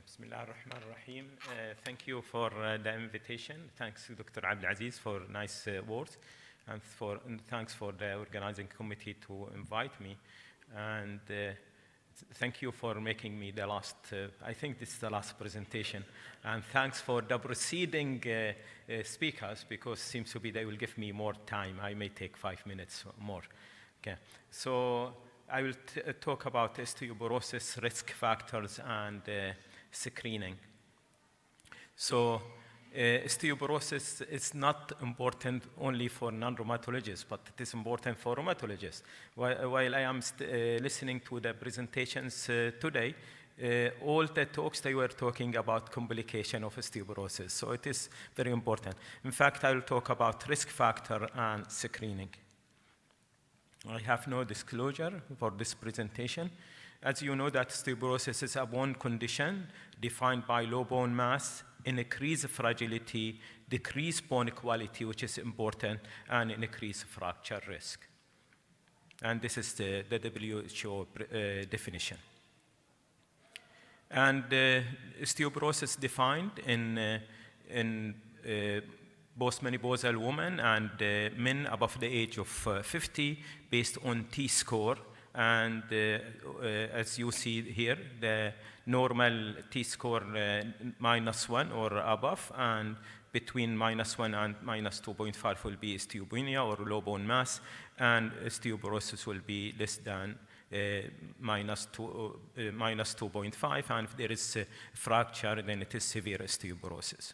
Bismillah ar-Rahman ar-Rahim. Thank you for the invitation. Thanks to Dr. Abdulaziz for nice words, and thanks for the organizing committee to invite me. And thank you for making me the last, I think this is the last presentation. And thanks for the preceding speakers, because it seems to be they will give me more time. I may take 5 minutes more. Okay. So I will talk about osteoporosis risk factors and screening. So osteoporosis is not important only for non-rheumatologists, but it is important for rheumatologists. While I am listening to the presentations today, all the talks, they were talking about complication of osteoporosis. So it is very important. In fact, I will talk about risk factor and screening. I have no disclosure for this presentation. As you know, that osteoporosis is a bone condition defined by low bone mass, increased fragility, decreased bone quality, which is important, and increased fracture risk. And this is the WHO definition. And osteoporosis defined in postmenopausal women and men above the age of 50 based on T-score. And as you see here, the normal T-score -1 or above, and between -1 and -2.5 will be osteopenia or low bone mass, and osteoporosis will be less than -2.5, and if there is a fracture, then it is severe osteoporosis.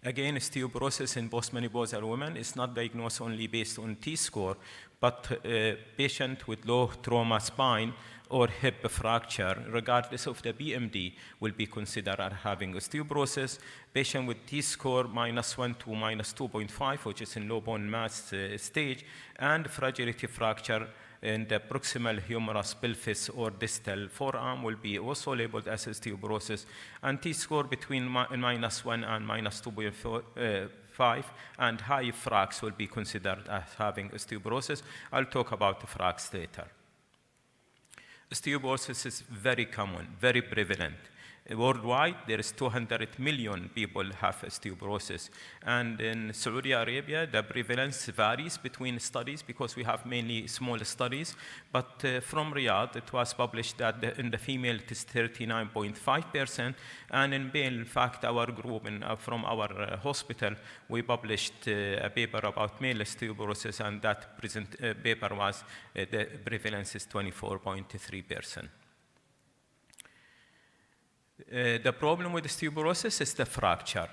Again, osteoporosis in postmenopausal women is not diagnosed only based on T-score, but patient with low trauma spine or hip fracture, regardless of the BMD, will be considered as having osteoporosis. Patient with T-score -1 to -2.5, which is in low bone mass stage, and fragility fracture in the proximal humerus pelvis or distal forearm will be also labeled as osteoporosis. And T-score between -1 and -2.5 and high fracs will be considered as having osteoporosis. I'll talk about the fracs later. Osteoporosis is very common, very prevalent. Worldwide, there is 200 million people have osteoporosis. And in Saudi Arabia, the prevalence varies between studies because we have mainly small studies. But from Riyadh, it was published that in the female, it is 39.5%. And in male, in fact, our group from our hospital, we published a paper about male osteoporosis, and that paper was, the prevalence is 24.3%. The problem with osteoporosis is the fracture.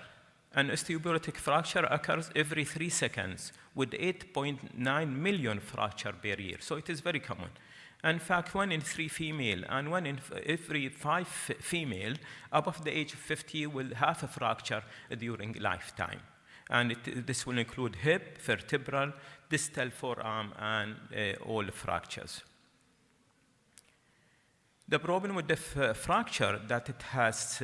An osteoporotic fracture occurs every 3 seconds with 8.9 million fractures per year. So it is very common. In fact, 1 in 3 female and 1 in every 5 female above the age of 50 will have a fracture during lifetime. And this will include hip, vertebral, distal forearm, and all fractures. The problem with the fracture that it has,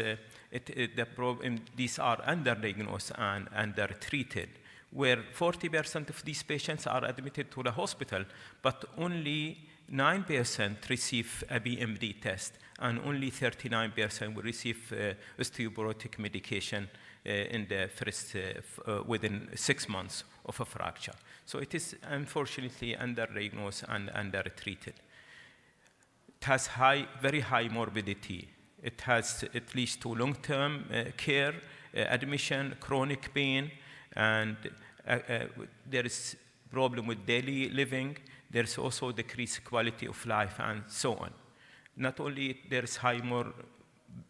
these are underdiagnosed and undertreated, where 40% of these patients are admitted to the hospital, but only 9% receive a BMD test, and only 39% will receive osteoporotic medication in the first, within 6 months of a fracture. So it is unfortunately underdiagnosed and undertreated. It has very high morbidity. It leads to long-term care, admission, chronic pain, and there is problem with daily living. There's also decreased quality of life, and so on. Not only there is high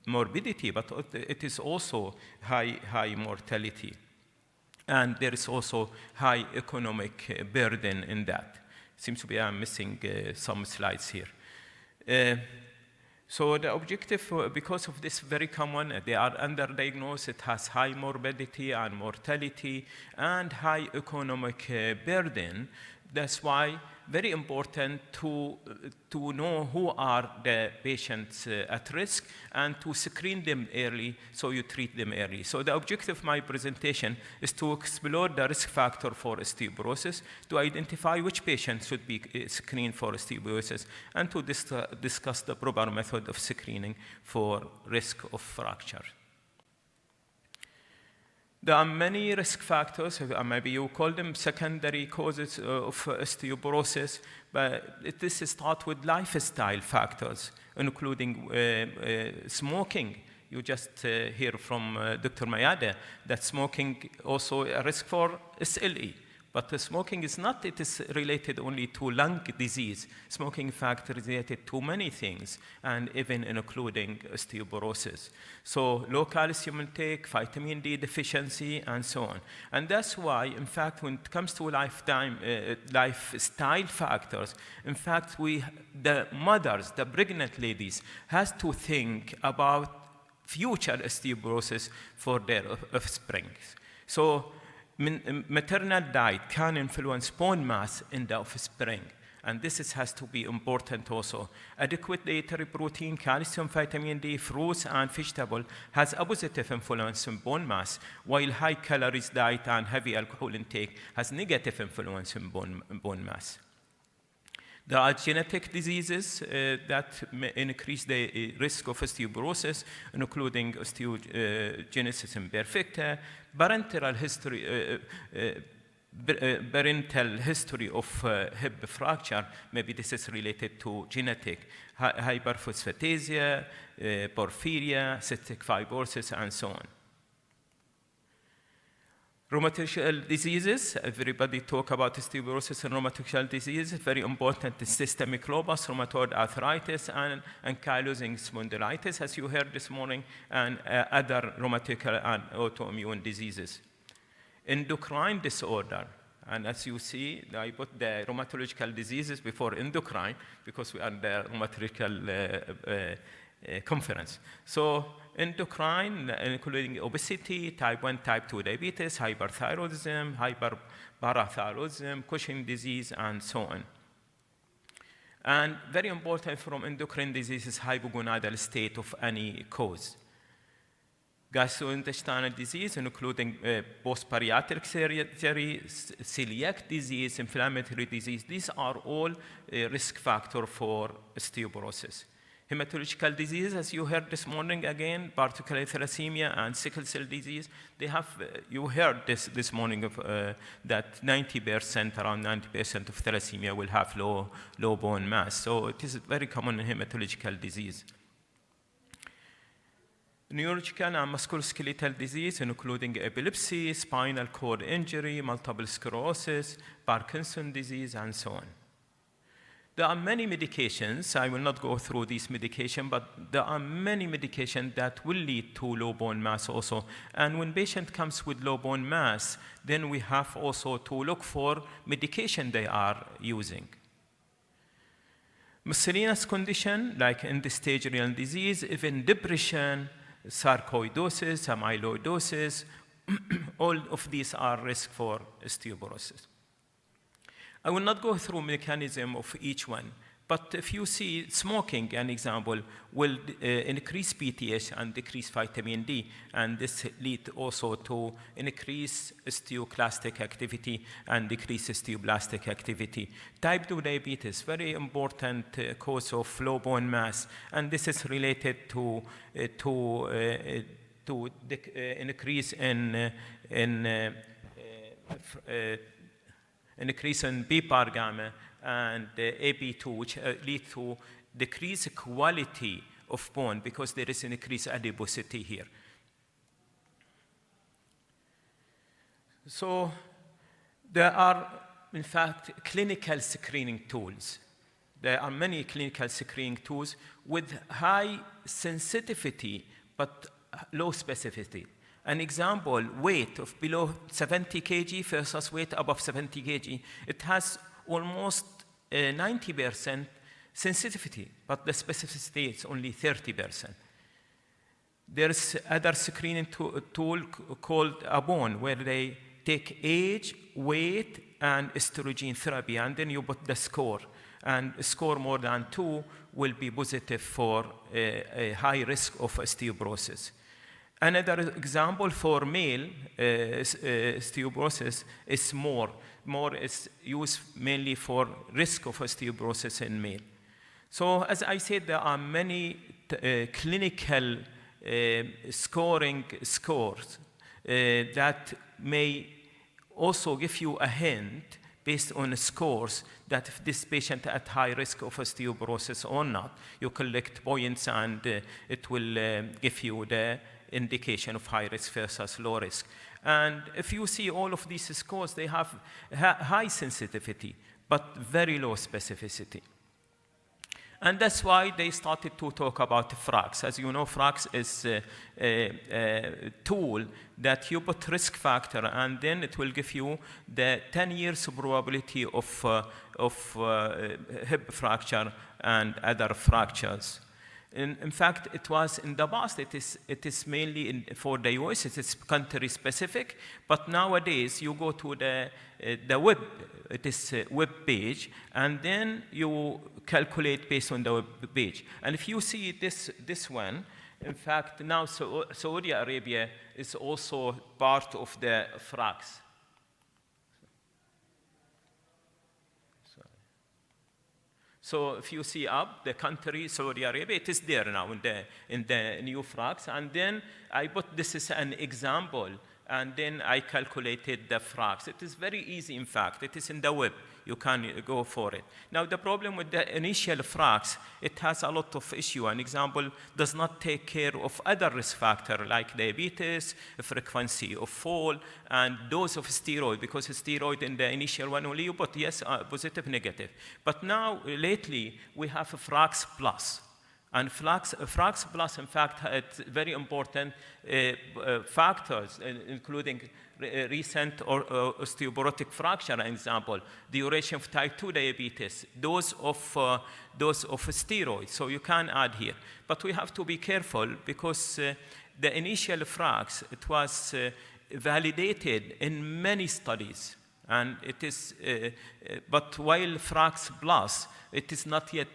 morbidity, but it is also high mortality. And there is also high economic burden in that. Seems to be I'm missing some slides here. So the objective, because of this very common, they are underdiagnosed, it has high morbidity and mortality and high economic burden. That's why very important to know who are the patients at risk and to screen them early so you treat them early. So the objective of my presentation is to explore the risk factor for osteoporosis, to identify which patients should be screened for osteoporosis, and to discuss the proper method of screening for risk of fracture. There are many risk factors, maybe you call them secondary causes of osteoporosis, but this starts with lifestyle factors, including smoking. You just hear from Dr. Mayade that smoking also a risk for SLE. But the smoking is not, it is related only to lung disease. Smoking, in fact, is related to many things, and even including osteoporosis. So low calcium intake, vitamin D deficiency, and so on. And that's why, in fact, when it comes to lifestyle factors, in fact, the mothers, the pregnant ladies, has to think about future osteoporosis for their offspring. So maternal diet can influence bone mass in the offspring, and this has to be important also. Adequate dietary protein, calcium, vitamin D, fruits, and vegetable has a positive influence on bone mass, while high calories diet and heavy alcohol intake has negative influence on bone mass. There are genetic diseases that may increase the risk of osteoporosis, including osteogenesis imperfecta, parental history of hip fracture. Maybe this is related to genetic hyperphosphatasia, porphyria, cystic fibrosis, and so on. Rheumatoid diseases, everybody talk about osteoporosis and rheumatoid disease. Very important is systemic lupus, rheumatoid arthritis, and ankylosing spondylitis, as you heard this morning, and other rheumatic and autoimmune diseases. Endocrine disorder, and as you see, I put the rheumatological diseases before endocrine because we are the rheumatological conference. So endocrine, including obesity, type 1, type 2 diabetes, hyperthyroidism, hyperparathyroidism, Cushing disease, and so on. And very important from endocrine diseases, hypogonadal state of any cause. Gastrointestinal disease, including post-bariatric surgery, celiac disease, inflammatory disease, these are all risk factors for osteoporosis. Hematological disease, as you heard this morning again, particularly thalassemia and sickle cell disease, they have, you heard this morning of, that 90%, around 90% of thalassemia will have low bone mass. So it is very common in hematological disease. Neurological and musculoskeletal disease, including epilepsy, spinal cord injury, multiple sclerosis, Parkinson's disease, and so on. There are many medications. I will not go through these medications, but there are many medications that will lead to low bone mass also. And when patient comes with low bone mass, then we have also to look for medication they are using. Miscellaneous condition like end-stage renal disease, even depression, sarcoidosis, amyloidosis, all of these are risk for osteoporosis. I will not go through mechanism of each one, but if you see smoking, an example, will increase PTH and decrease vitamin D, and this lead also to increase osteoclastic activity and decrease osteoblastic activity. Type 2 diabetes, very important cause of low bone mass, and this is related to increase in increase in PPAR gamma and AP2, which lead to decreased quality of bone because there is an increased adiposity here. So there are, in fact, clinical screening tools. There are many clinical screening tools with high sensitivity but low specificity. An example, weight of below 70 kg versus weight above 70 kg. It has almost 90% sensitivity, but the specificity is only 30%. There's other screening tool called a bone, where they take age, weight, and estrogen therapy, and then you put the score. And a score more than 2 will be positive for a high risk of osteoporosis. Another example for male osteoporosis is more. More is used mainly for risk of osteoporosis in male. So as I said, there are many clinical scoring scores that may also give you a hint based on scores that if this patient at high risk of osteoporosis or not. You collect points and it will give you the indication of high risk versus low risk. And if you see all of these scores, they have high sensitivity, but very low specificity. And that's why they started to talk about FRAX. As you know, FRAX is a tool that you put risk factor, and then it will give you the 10 years probability of hip fracture and other fractures. In fact, it was in the past, it is mainly for the US, it is country specific, but nowadays you go to the web, it is a web page, and then you calculate based on the web page. And if you see this one, in fact, now Saudi Arabia is also part of the FRAX. So if you see up the country, Saudi Arabia, it is there now in the new FRAX. And then I put this is an example, and then I calculated the FRAX. It is very easy, in fact. It is in the web. You can go for it. Now, the problem with the initial FRAX, it has a lot of issue. An example does not take care of other risk factors like diabetes, frequency of fall, and dose of steroid, because steroid in the initial one only you put, yes, positive, negative. But now, lately, we have a FRAX Plus. And FRAX Plus, in fact, it's very important factors, including recent or osteoporotic fracture, an example, duration of type 2 diabetes, dose of steroids. So you can add here. But we have to be careful because the initial FRAX, it was validated in many studies. And it is, but while FRAX Plus, it is not yet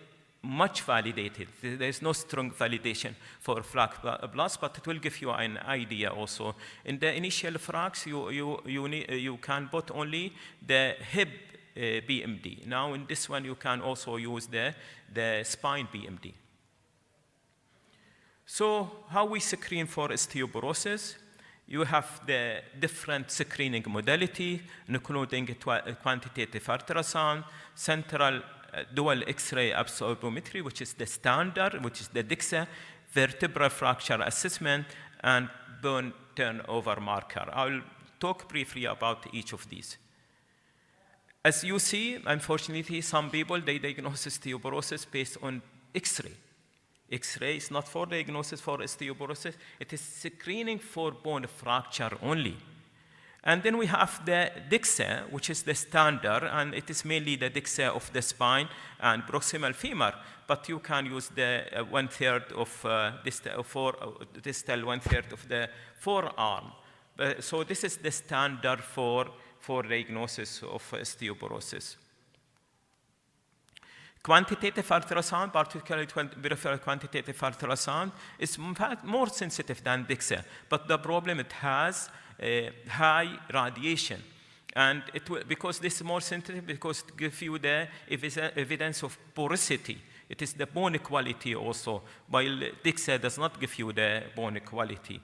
much validated. There's no strong validation for FRAX Plus, but it will give you an idea also. In the initial FRAX, you can put only the hip BMD. Now in this one, you can also use the spine BMD. So how we screen for osteoporosis? You have the different screening modality, including quantitative ultrasound, central dual X-ray absorptiometry, which is the standard, which is the DICSA, vertebral fracture assessment, and bone turnover marker. I'll talk briefly about each of these. As you see, unfortunately, some people, they diagnose osteoporosis based on X-ray. X-ray is not for diagnosis for osteoporosis. It is screening for bone fracture only. And then we have the DICSA, which is the standard, and it is mainly the DICSA of the spine and proximal femur. But you can use the 1/3 of distal 1/3 of the forearm. So this is the standard for diagnosis of osteoporosis. Quantitative ultrasound, particularly peripheral quantitative ultrasound, is in fact more sensitive than DICSA. But the problem, it has high radiation. And because this is more sensitive, because it gives you the evidence of porosity. It is the bone quality also, while DICSA does not give you the bone quality.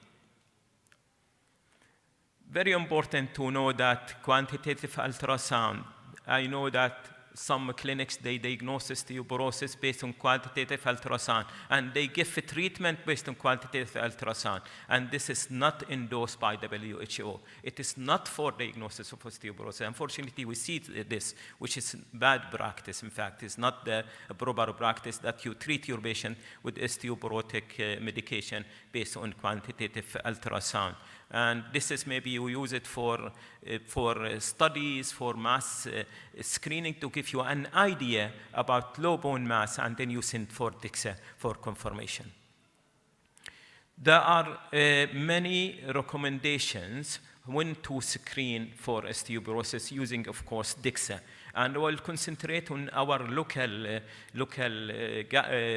Very important to know that quantitative ultrasound, I know that some clinics, they diagnose osteoporosis based on quantitative ultrasound, and they give a treatment based on quantitative ultrasound. And this is not endorsed by WHO. It is not for diagnosis of osteoporosis. Unfortunately, we see this, which is bad practice. In fact, it's not the proper practice that you treat your patient with osteoporotic medication based on quantitative ultrasound. And this is maybe you use it for studies, for mass screening to give you an idea about low bone mass, and then you send for DICSA for confirmation. There are many recommendations when to screen for osteoporosis using, of course, DICSA. And we'll concentrate on our local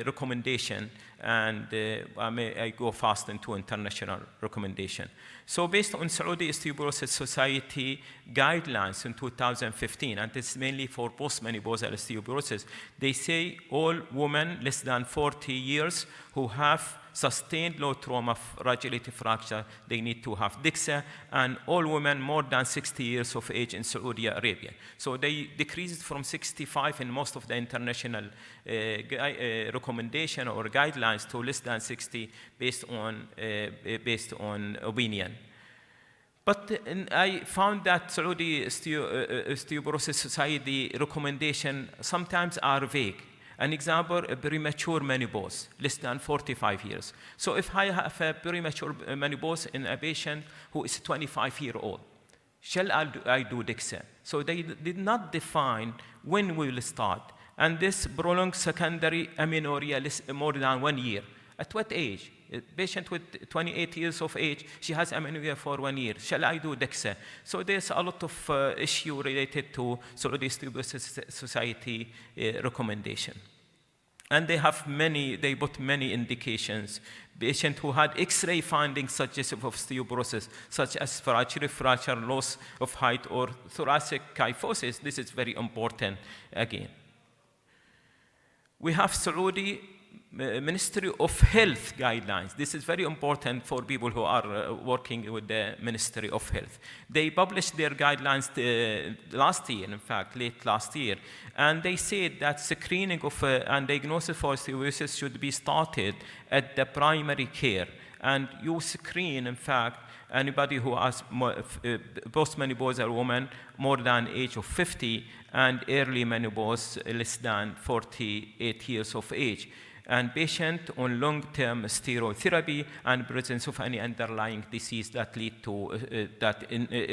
recommendation, and I go fast into international recommendation. So based on Saudi Osteoporosis Society guidelines in 2015, and it's mainly for postmenopausal osteoporosis, they say all women less than 40 years who have sustained low trauma fragility fracture, they need to have DICSA, and all women more than 60 years of age in Saudi Arabia. So they decreased from 65 in most of the international recommendation or guidelines to less than 60 based on opinion. But I found that Saudi Osteoporosis Society recommendation sometimes are vague. An example, a premature menopause, less than 45 years. So if I have a premature menopause in a patient who is 25-year-old, shall I do DICSA? So they did not define when we will start. And this prolonged secondary amenorrhea more than 1 year. At what age? A patient with 28 years of age, she has amenorrhea for 1 year. Shall I do DICSA? So there's a lot of issue related to Saudi Osteoporosis Society recommendation. And they put many indications. Patient who had X-ray findings suggestive of osteoporosis, such as fracture, loss of height, or thoracic kyphosis. This is very important again. We have Saudi Ministry of Health guidelines. This is very important for people who are working with the Ministry of Health. They published their guidelines last year, in fact, late last year, and they said that screening of and diagnosis for osteoporosis should be started at the primary care. And you screen, in fact, anybody who has postmenopausal woman more than age of 50 and early menopause less than 48 years of age, and patient on long-term steroid therapy and presence of any underlying disease that lead to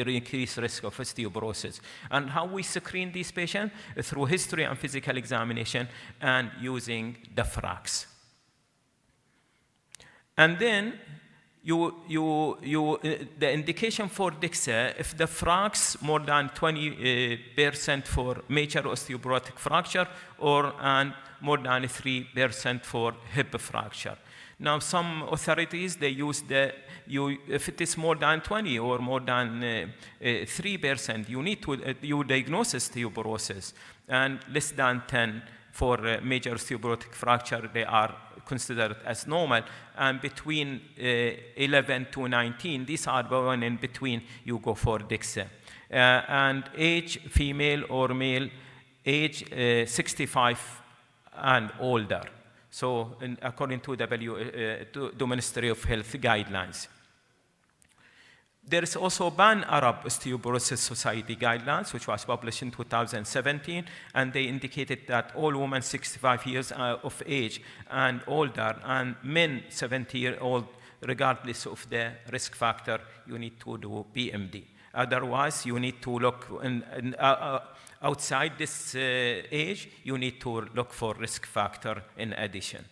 increased risk of osteoporosis. And how we screen these patients? Through history and physical examination and using the FRAX. And then the indication for DICSA, if the FRAX more than 20% for major osteoporotic fracture and more than 3% for hip fracture. Now, some authorities, they use if it is more than 20 or more than 3%, you need to you diagnose osteoporosis, and less than 10 for major osteoporotic fracture, they are considered as normal, and between 11 to 19, these are the one in between, you go for DICSA. And age, female or male, age 65 and older. So according to the Ministry of Health guidelines. There is also Pan-Arab Osteoporosis Society guidelines, which was published in 2017, and they indicated that all women 65 years of age and older, and men 70-year-old, regardless of the risk factor, you need to do PMD. Otherwise, you need to look outside this age, you need to look for risk factor in addition.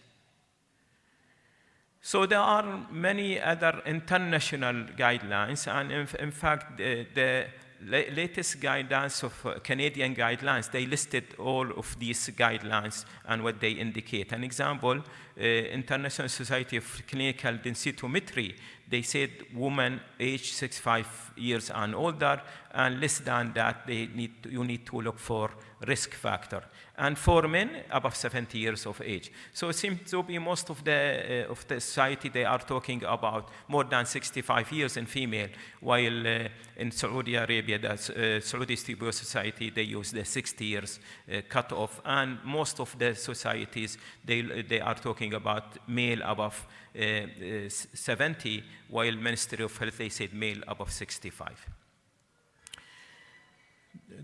So there are many other international guidelines, and in fact, the latest guidelines of Canadian guidelines, they listed all of these guidelines and what they indicate. An example, International Society of Clinical Densitometry, they said women age 65 years and older, and less than that, you need to look for risk factor. And for men, above 70 years of age. So it seems to be most of the society, they are talking about more than 65 years in female, while in Saudi Arabia, the Saudi Osteoporosis Society, they use the 60 years cutoff. And most of the societies, they are talking about male above 70, while Ministry of Health, they said male above 65.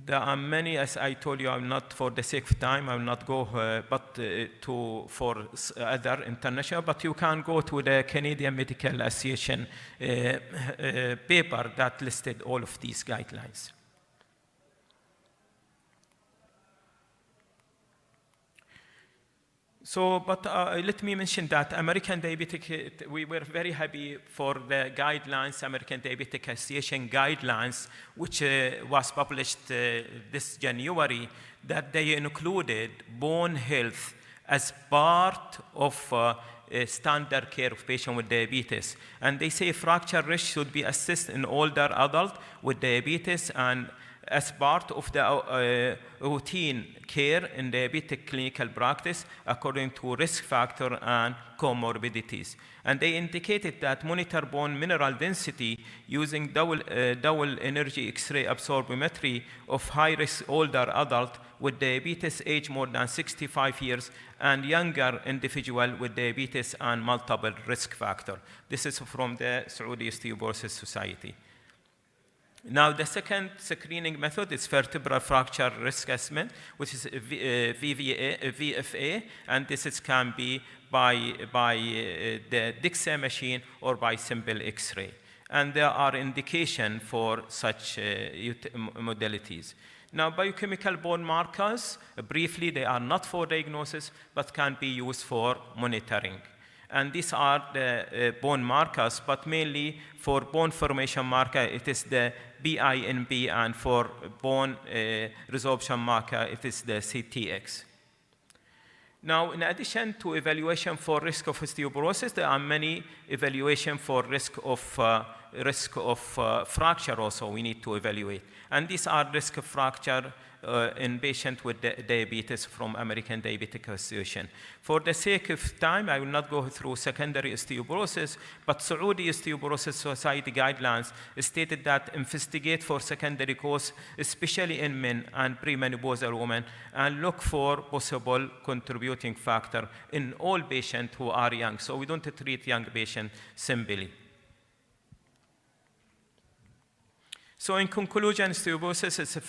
There are many, as I told you, I'm not, for the sake of time, I will not go for other international, but you can go to the Canadian Medical Association paper that listed all of these guidelines. So, but let me mention that American Diabetic, we were very happy for the guidelines, American Diabetic Association guidelines, which was published this January, that they included bone health as part of standard care of patients with diabetes. And they say fracture risk should be assessed in older adults with diabetes and as part of the routine care in diabetic clinical practice according to risk factor and comorbidities. And they indicated that monitor bone mineral density using double energy X-ray absorptiometry of high-risk older adult with diabetes age more than 65 years and younger individual with diabetes and multiple risk factor. This is from the Saudi Osteoporosis Society. Now, the second screening method is vertebral fracture risk assessment, which is VFA, and this can be by the DICSA machine or by simple X-ray. And there are indications for such modalities. Now, biochemical bone markers, briefly, they are not for diagnosis, but can be used for monitoring. And these are the bone markers, but mainly for bone formation marker, it is the BINB, and for bone resorption marker, it is the CTX. Now, in addition to evaluation for risk of osteoporosis, there are many evaluations for risk of fracture also we need to evaluate. And these are risk of fracture in patients with diabetes from American Diabetic Association. For the sake of time, I will not go through secondary osteoporosis, but Saudi Osteoporosis Society guidelines stated that investigate for secondary cause, especially in men and premenopausal women, and look for possible contributing factor in all patients who are young. So we don't treat young patients simply. So in conclusion, osteoporosis is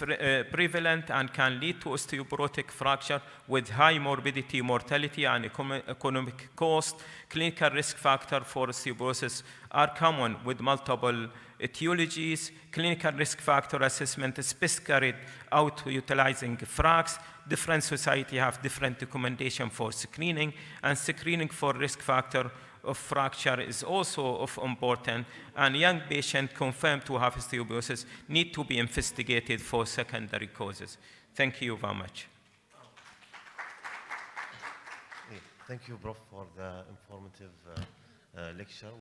prevalent and can lead to osteoporotic fracture with high morbidity, mortality, and economic cost. Clinical risk factors for osteoporosis are common with multiple etiologies. Clinical risk factor assessment is best carried out utilizing FRAX. Different societies have different documentation for screening, and screening for risk factor of fracture is also of importance, and young patients confirmed to have osteoporosis need to be investigated for secondary causes. Thank you very much. Thank you, Prof, for the informative lecture.